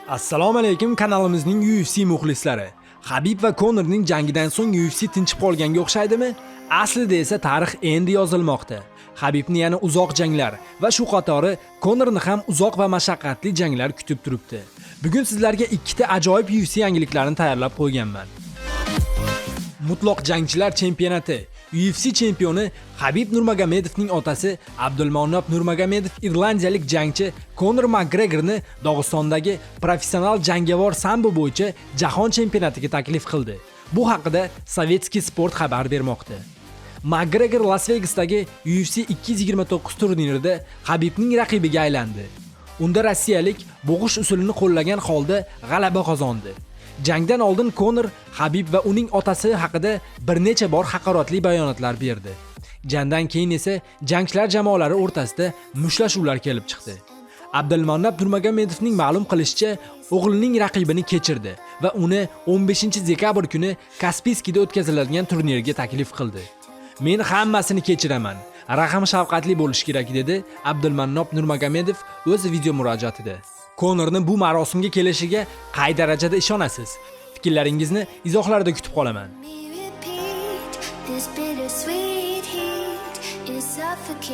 Assalomu alaykum kanalimizning UFC muxlislari. Habib va Conorning jangidan so'ng UFC tinchib qolganga o'xshaydimi? Aslida esa tarix endi yozilmoqda. Habibni yana uzoq janglar va shu qatori Conorni ham uzoq va mashaqqatli janglar kutib turibdi. Bugun sizlarga ikkita ajoyib UFC yangiliklarini tayyorlab qo'yganman. Mutlaq jangchilar chempionati. UFC chempioni Habib Nurmagomedovning otasi Abdulmanap Nurmagomedov irlandiyalik jangchi Conor McGregorni Dog'istondagi professional jangovar sambo bo'yicha jahon chempionatiga taklif qildi. Bu haqida Sovetskiy Sport xabar bermoqda. McGregor Las Vegasdagi UFC 229 turnirida Habibning raqibiga aylandi. Unda rossiyalik bo'g'ish usulini qo'llagan holda g'alaba qozondi. Jangdan oldin Conor Habib va uning otasi haqida bir necha bor haqoratli bayonotlar berdi. Jangdan keyin esa jangchilar jamoalari o'rtasida mushtlashuvlar kelib chiqdi. Abdulmanap Nurmagomedovning ma'lum qilishicha, o'g'lining raqibini kechirdi va uni 15-dekabr kuni Kaspiyskida o'tkaziladigan turnirga taklif qildi. Men hammasini kechiraman. Rahim shafqatli bo'lish kerak dedi Abdulmanap Nurmagomedov o'z video murojaatida. Conorning bu marosimga kelishiga qay darajada ishonasiz? Fikrlaringizni izohlarda kutib qolaman.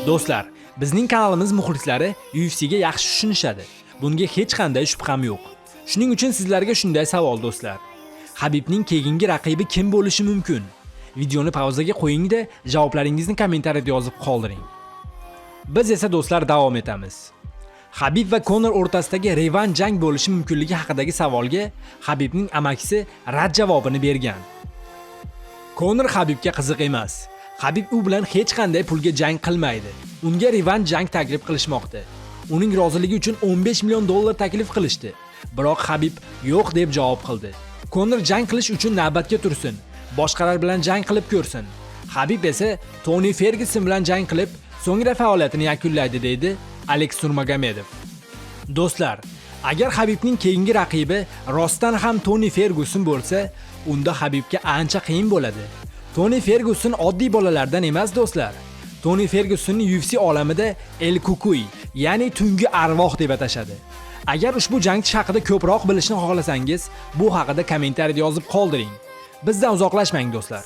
Do'stlar, bizning kanalimiz muxlislari UFC ga yaxshi tushunishadi. Bunga hech qanday shubham yo'q. Shuning uchun sizlarga shunday savol do'stlar. Habibning keyingi raqibi kim bo'lishi mumkin? Videoni pauzaga qo'ying-da, javoblaringizni kommentariyada yozib qoldiring. Biz esa do'stlar davom etamiz. Habib va Conor o'rtasidagi revansh jang bo'lishi mumkinligi haqidagi savolga Habibning amakisi rad javobini bergan. Conor Habibga qiziq emas. Habib u bilan hech qanday pulga jang qilmaydi. Unga revansh jang taklif qilishmoqda. Uning roziligi uchun $15 million taklif qilishdi. Biroq Habib yo'q deb javob qildi. Conor jang qilish uchun navbatga tursin. Boshqalar bilan jang qilib ko'rsin. Habib esa Tony Ferguson bilan jang qilib, so'ngra faoliyatini yakunlaydi deydi Alex Nurmagomedov. Do'stlar, agar Habibning keyingi raqibi rostdan ham Tony Ferguson bo'lsa, unda Habibga ancha qiyin bo'ladi. Tony Ferguson oddiy bolalardan emas do'stlar. Tony Fergusonni UFC olamida El Cucuy, ya'ni tungi arvoh deb atashadi. Agar ushbu jangchi haqida ko'proq bilishni xohlasangiz, bu haqida kommentariyada yozib qoldiring. Bizdan uzoqlashmang do'stlar.